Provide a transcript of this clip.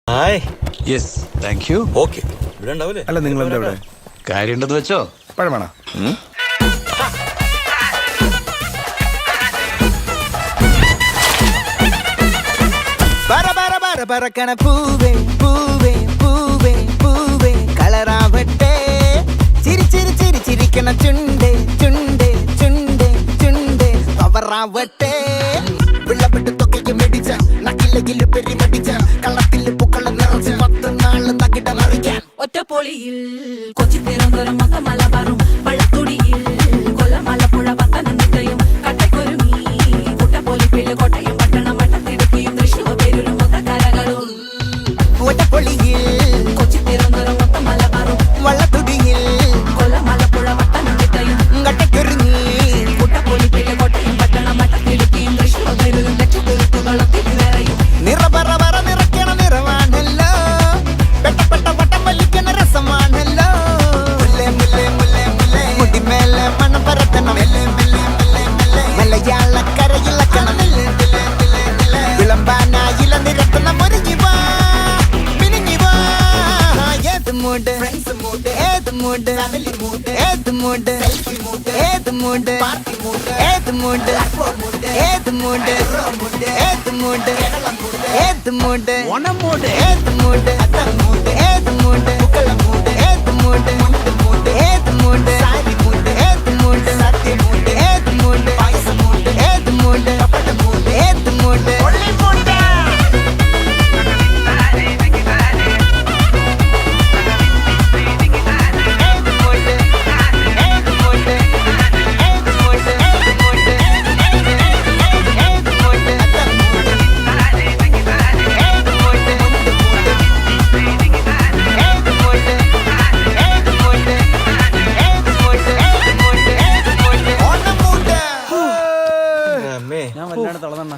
Hi. Yes thank you. Okay ഇവിടെ ഉണ്ടാവൂലേ? അല്ല നിങ്ങൾ എന്താ ഇവിടെ കാര്യമുണ്ടെന്ന് വെച്ചോ. പഴമാണോ? പറക്കണ പൂവേ പൂവേ പൂവേ പൂവേ കളറാവട്ടെ ചിരി ചിരി ചിരി ചിരിക്കണ ചുണ്ടേ ചുണ്ടേ ചുണ്ടേ ചുണ്ടേ പവറാവട്ടെ വെള്ളപ്പെട്ട് തൊക്കയ്ക്ക് മെടിച്ച നക്കിലകില് പെരിമടിച്ച കള്ളത്തില് പൂക്കള നിറച്ച് 10 നാള് തകിട മറിക്കാൻ ഒറ്റപ്പൊളിയിൽ കൊച്ചി തിരുവനന്തപുരം മലബാറും വള്ളത്തുടിയിൽ കൊല്ലമലപ്പുഴ പത്തനംതിട്ടയും കട്ടക്കൊരുമി കുട്ടപ്പൊലിപ്പില് കോട്ടയം പട്ടണം വട്ടത്തിടുക്കിയും തൃശ്ശൂർ പേരൂരും മൊത്തക്കരകളും ഒറ്റപ്പൊളിയിൽ കൊച്ചി തിരുവനന്തപുരം മലബാറും വള്ളത്തുടിയിൽ കൊല്ലമലപ്പുഴ പത്തനംതിട്ടയും കട്ടക്കൊരുങ്ങി കുട്ടപ്പൊലിപ്പില് കോട്ടയം പട്ടണം വട്ടത്തിടുക്കിയും തൃശ്ശൂർ പേരൂരും ലക്ഷത്തുരുത്തുകളും തിരുവേറയും നിറപറ നിറയ്ക്കണ നിറവാണല്ലോ പെട്ടപ്പെട്ട വട്ടം വലിക്കണ രസമാണല്ലോ മുല്ലേ മുല്ലേ മുല്ലേ മുല്ലേ മുടിമേലെ മണം പരത്തണം മലയാളക്കരയിലക്കണം വിളമ്പാനായില നിരത്തണ മുരുകിവാ മിനുങ്ങിവാ ഏത് മൂഡ് ഏത് മൂഡ് ഏത് മൂഡ് ഏത് മൂഡ് ഏത് മൂഡ് ഏത് മൂഡ് ഏത് മൂഡ് ഏത് മൂഡ് ഓണമൂഡ് ഏത് മൂഡ് ഏത് മൂഡ് ഏത് മൂഡ് ഏത് മൂഡ് സാരി മൂഡ് ഏത് മൂഡ് സത്യ മൂഡ് ഏത് മൂഡ് പായസ മൂഡ് ഏത് മൂഡ് പപ്പട മൂഡ് ഏത് മൂഡ് ഒള്ളി മൂഡ് അമ്മേ ഞാൻ വല്ലാണ്ട് തളർന്ന